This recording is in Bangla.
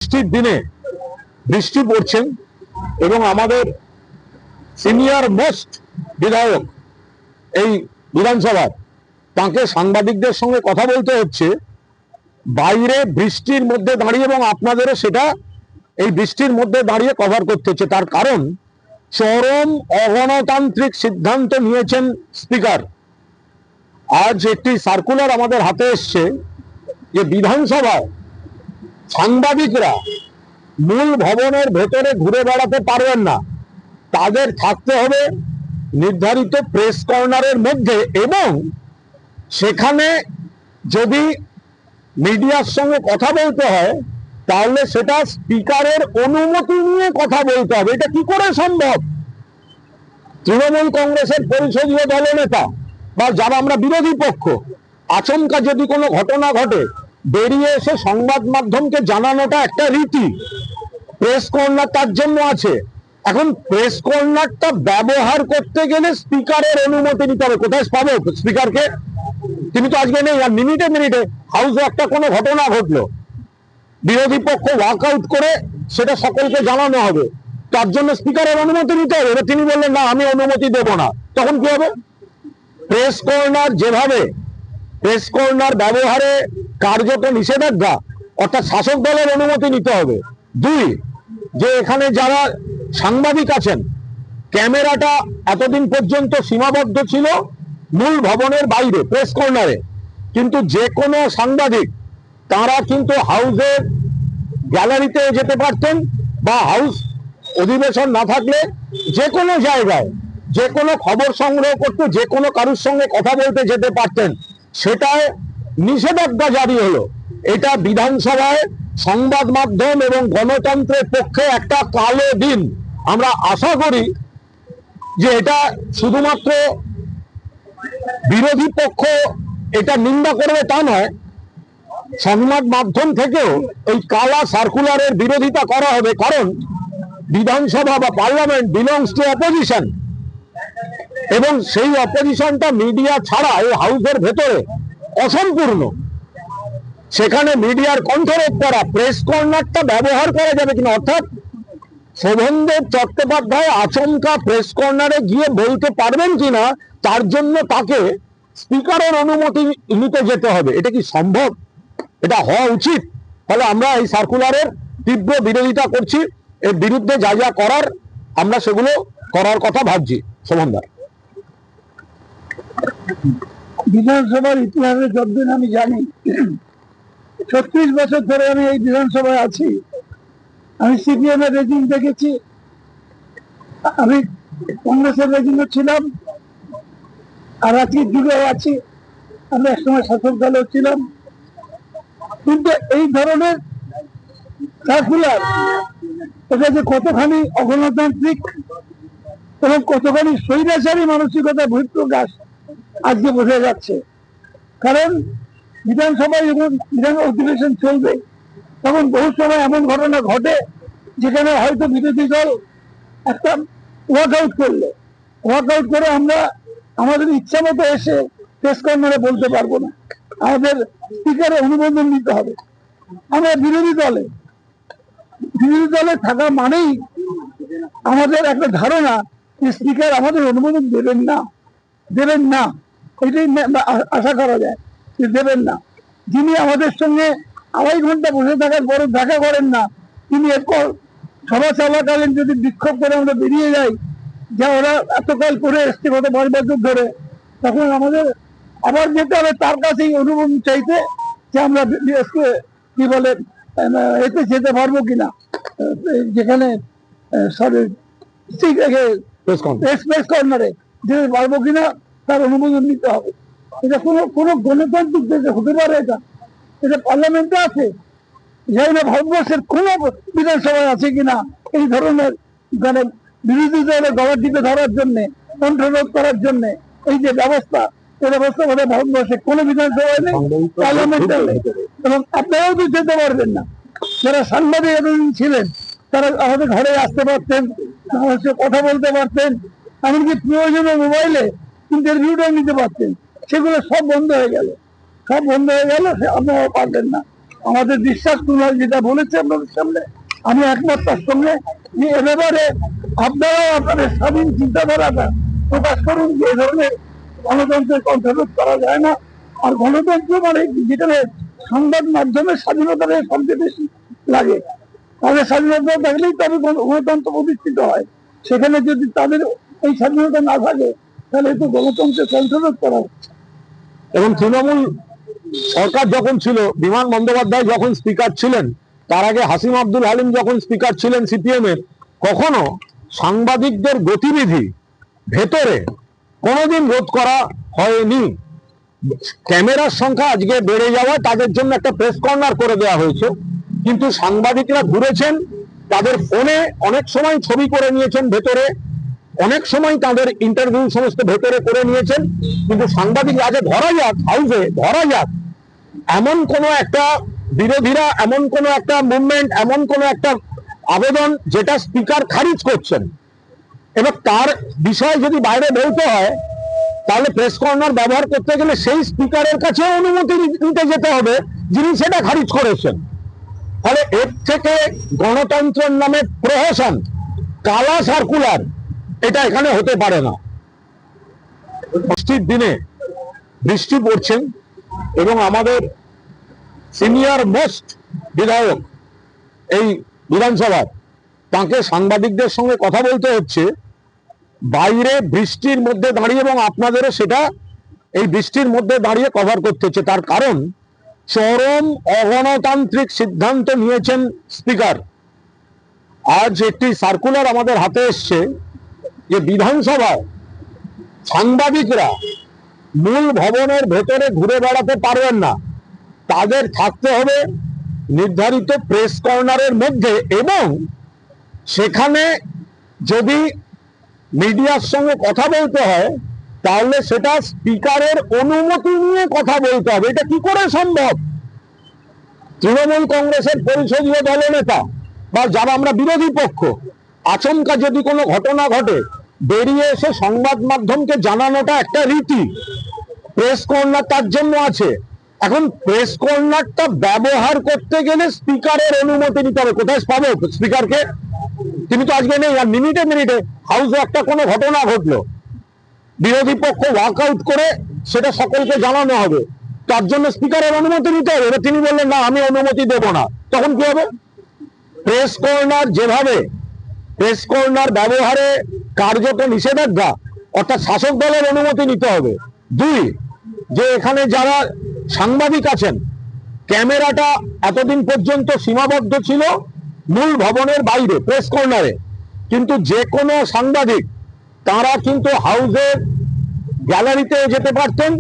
বৃষ্টির দিনে বৃষ্টি পড়ছেন এবং আমাদের সিনিয়র মোস্ট বিধায়ক এই বিধানসভার, তাকে সাংবাদিকদের সঙ্গে কথা বলতে হচ্ছে বাইরে বৃষ্টির মধ্যে দাঁড়িয়ে, এবং আপনাদেরও সেটা এই বৃষ্টির মধ্যে দাঁড়িয়ে কভার করতে হচ্ছে। তার কারণ চরম অগণতান্ত্রিক সিদ্ধান্ত নিয়েছেন স্পিকার। আজ একটি সার্কুলার আমাদের হাতে এসছে যে বিধানসভায় সাংবাদিকরা মূল ভবনের ভেতরে ঘুরে বেড়াতে পারবেন না, তাদের থাকতে হবে নির্ধারিত প্রেস কর্নারের মধ্যে, এবং সেখানে যদি মিডিয়ার সঙ্গে কথা বলতে হয় তাহলে সেটা স্পিকারের অনুমতি নিয়ে কথা বলতে হবে। এটা কি করে সম্ভব? তৃণমূল কংগ্রেসের পরিষদীয় দলনেতা বা যারা আমরা বিরোধী পক্ষ, আচমকা যদি কোনো ঘটনা ঘটে বেরিয়ে এসে সংবাদ মাধ্যমকে জানানোটা একটা রীতি। প্রেস কর্নার তার জন্য আছে। এখন প্রেস কর্নারটা ব্যবহার করতে গেলে স্পিকারের অনুমতি নিতে হবে। কোথায় পাবো স্পিকারকে? তিনি তো আজকে নেই। আর মিনিটে মিনিটে হাউসে একটা কোনো ঘটনা ঘটলো, বিরোধী পক্ষ ওয়াকআউট করে সেটা সকলকে জানানো হবে, তার জন্য স্পিকারের অনুমতি নিতে হবে। এবার তিনি বললেন না, আমি অনুমতি দেব না, তখন কি হবে? প্রেস কর্নার যেভাবে প্রেস কর্নার ব্যবহারে কার্যত নিষেধাজ্ঞা, অর্থাৎ শাসক দলের অনুমতি নিতে হবে। দুই, যে এখানে যারা সাংবাদিক আছেন, ক্যামেরাটা এতদিন পর্যন্ত সীমাবদ্ধ ছিল মূল ভবনের বাইরে প্রেস কর্নারে, কিন্তু যে কোনো সাংবাদিক তারা কিন্তু হাউসের গ্যালারিতে যেতে পারতেন, বা হাউস অধিবেশন না থাকলে যে কোনো জায়গায় যে কোনো খবর সংগ্রহ করতে, যে কোনো কারুর সঙ্গে কথা বলতে যেতে পারতেন। সেটায় নিষেধাজ্ঞা জারি হলো। এটা বিধানসভায় সংবাদ মাধ্যম এবং গণতন্ত্রের পক্ষে একটা কালো দিন। আমরা আশা করি যে এটা শুধুমাত্র বিরোধী পক্ষ এটা নিন্দা করবে তা নয়, সংবাদ মাধ্যম থেকেও এই কালা সার্কুলারের বিরোধিতা করা হবে। কারণ বিধানসভা বা পার্লামেন্ট বিলংস টু অপোজিশন, এবং সেই অপোজিশনটা মিডিয়া ছাড়া এই হাউসের ভেতরে অসম্পূর্ণ। সেখানে মিডিয়ার কণ্ঠরোধ করা, প্রেস কর্নারটা ব্যবহার করা যাবে কিনা, অর্থাৎ শোভনদেব চট্টোপাধ্যায় আচমকা প্রেস কর্নারে গিয়ে বলতে পারবেন কিনা, তার জন্য তাকে স্পিকারের অনুমতি নিতে যেতে হবে। এটা কি সম্ভব? এটা হওয়া উচিত? ফলে আমরা এই সার্কুলারের তীব্র বিরোধিতা করছি। এর বিরুদ্ধে যা যা করার আমরা সেগুলো করার কথা ভাবছি। শোভনদার, বিধানসভার ইতিহাসে যতদিন আমি জানি, 36 বছর ধরে আমি এই বিধানসভায় আছি। আমি সিপিএম এর রেজিম দেখেছি, আমি কংগ্রেসের রেজিমে ছিলাম, আর আজকে যুগে আছি। আমি একসময় শাসক দলেও ছিলাম। কিন্তু এই ধরনের সার্কুলার, এটা যে কতখানি অগণতান্ত্রিক এবং কতখানি স্বৈরাচারী মানসিকতা বহিঃপ্রকাশ আজকে বোঝা যাচ্ছে। কারণ বিধানসভায় যখন বিধান অধিবেশন চলবে, তখন বহু সময় এমন ঘটনা ঘটে যেখানে হয়তো বিরোধী দল একটা ওয়াকআউট করে আমরা আমাদের ইচ্ছা মতো এসে প্রেস কর্নারে বলতে পারবো না, আমাদের স্পিকারের অনুমোদন নিতে হবে। আমরা বিরোধী দলে থাকা মানেই আমাদের একটা ধারণা যে স্পিকার আমাদের অনুমোদন দেবেন না, এটাই আশা করা যায় যে দেবেন না। যিনি আমাদের সঙ্গে 2.5 ঘন্টা বসে থাকার পরে দেখা করেন না, তিনি এরপর সভা চলাকালীন যদি বিক্ষোভ করে আমরা বেরিয়ে যাই, যা ওরা এতকাল করে এসছে গত 5 বছর ধরে, তখন আমাদের আবার যেতে হবে তার কাছেই অনুমোদন চাইতে যে আমরা কি বলে এতে যেতে পারবো কিনা, যেখানে প্রেস কর্নারে যেতে পারবো কিনা তার অনুমোদন নিতে হবে। এটা কোনো গণতান্ত্রিক দেশে হতে পারে? এটা পার্লামেন্টে আছে, যাই না ভারতবর্ষের কোন বিধানসভায় আছে কিনা এই ধরনের মানে বিরোধী দলের গলা টিপে ধরার জন্য, কণ্ঠরোধ করার জন্য এই যে ব্যবস্থা, এই ব্যবস্থা বোধ হয় ভারতবর্ষে কোনো বিধানসভায় নেই, পার্লামেন্টে নেই। এবং আপনারাও তো যেতে পারবেন না। যারা সাংবাদিক এতদিন ছিলেন তারা আমাদের ঘরে আসতে পারতেন, আমাদের সাথে কথা বলতে পারতেন, এমনকি প্রয়োজনীয় মোবাইলে ইন্টারভিউটাও নিতে পারতেন। সেগুলো সব বন্ধ হয়ে গেল, আপনারা পারবেন না। আমাদের বিশ্বাস কুমার যেটা বলেছে আপনাদের সামনে, আমি একমত তার সঙ্গে, যে এ ব্যাপারে আপনারাও আপনাদের স্বাধীন চিন্তাধারাটা প্রকাশ করুন যে এ ধরনের গণতন্ত্রের কণ্ঠরোধ করা যায় না। আর গণতন্ত্র মানে যেখানে সংবাদ মাধ্যমের স্বাধীনতাটা সবচেয়ে বেশি লাগে, তাদের স্বাধীনতা থাকলেই তবে গণতন্ত্র প্রতিষ্ঠিত হয়। সেখানে যদি তাদের এই স্বাধীনতা না থাকে তাহলে তো গণতন্ত্রের কণ্ঠরোধ করা হচ্ছে। এবং তৃণমূল সরকার যখন ছিল, বিমান বন্দ্যোপাধ্যায় যখন স্পিকার ছিলেন, তার আগে হাসিম আব্দুল হালিম যখন স্পিকার ছিলেন সিপিএম এর, কখনো সাংবাদিকদের গতিবিধি ভেতরে কোনোদিন রোধ করা হয়নি। ক্যামেরার সংখ্যা আজকে বেড়ে যাওয়ায় তাদের জন্য একটা প্রেস কর্নার করে দেওয়া হয়েছে, কিন্তু সাংবাদিকরা ঘুরেছেন, তাদের ফোনে অনেক সময় ছবি করে নিয়েছেন ভেতরে, অনেক সময় তাদের ইন্টারভিউ সমস্ত ভেতরে করে নিয়েছেন, কিন্তু সাংবাদিক আগে ধরা যাক, হাউসে ধরা যাক এমন কোন একটা বিরোধীরা, এমন কোন একটা মুভমেন্ট, এমন কোন একটা আবেদন যেটা স্পিকার খারিজ করছেন, এবার তার বিষয়ে যদি বাইরে বলতে হয় তাহলে প্রেস কর্নার ব্যবহার করতে গেলে সেই স্পিকারের কাছে অনুমতি নিতে যেতে হবে যিনি সেটা খারিজ করেছেন। ফলে এর থেকে গণতন্ত্রের নামে প্রহসন, কালা সার্কুলার, এটা এখানে হতে পারে না। বৃষ্টির দিনে বৃষ্টি পড়ছেন এবং আমাদের সিনিয়র মোস্ট বিধায়ক এই বিধানসভার, তাকে সাংবাদিকদের সঙ্গে কথা বলতে হচ্ছে বাইরে বৃষ্টির মধ্যে দাঁড়িয়ে, এবং আপনাদেরও সেটা এই বৃষ্টির মধ্যে দাঁড়িয়ে কভার করতে হচ্ছে। তার কারণ চরম অগণতান্ত্রিক সিদ্ধান্ত নিয়েছেন স্পিকার। আজ একটি সার্কুলার আমাদের হাতে এসছে যে বিধানসভায় সাংবাদিকরা মূল ভবনের ভেতরে ঘুরে বেড়াতে পারবেন না, তাদের থাকতে হবে নির্ধারিত প্রেস কর্নারের মধ্যে, এবং সেখানে যদি মিডিয়ার সঙ্গে কথা বলতে হয় তাহলে সেটা স্পিকারের অনুমতি নিয়ে কথা বলতে হবে। এটা কি করে সম্ভব? তৃণমূল কংগ্রেসের পরিষদীয় দলনেতা বা যারা আমরা বিরোধী পক্ষ, আচমকা যদি কোনো ঘটনা ঘটে বেরিয়ে এসে সংবাদ মাধ্যমকে জানানোটা একটা রীতি, প্রেস কর্নার তার জন্য আছে। এখন প্রেস কর্নারটা ব্যবহার করতে গেলে স্পিকারের অনুমতি নিতে হবে। কোথায় পাবো স্পিকারকে? তিনি তো আজকে নেই। আর মিনিটে মিনিটে হাউসে একটা কোনো ঘটনা ঘটলো, বিরোধী পক্ষ ওয়াকআউট করে সেটা সকলকে জানানো হবে, তার জন্য স্পিকারের অনুমতি নিতে হবে। এবার তিনি বললেন না আমি অনুমতি দেব না, তখন কি হবে? প্রেস কর্নার যেভাবে, প্রেস কর্নার ব্যবহারে কার্যত নিষেধাজ্ঞা, অর্থাৎ শাসক দলের অনুমতি নিতে হবে। দুই, যে এখানে যারা সাংবাদিক আছেন, ক্যামেরাটা এতদিন পর্যন্ত সীমাবদ্ধ ছিল মূল ভবনের বাইরে প্রেস কর্নারে, কিন্তু যে কোনো সাংবাদিক তারা কিন্তু হাউসের গ্যালারিতে যেতে পারতেন,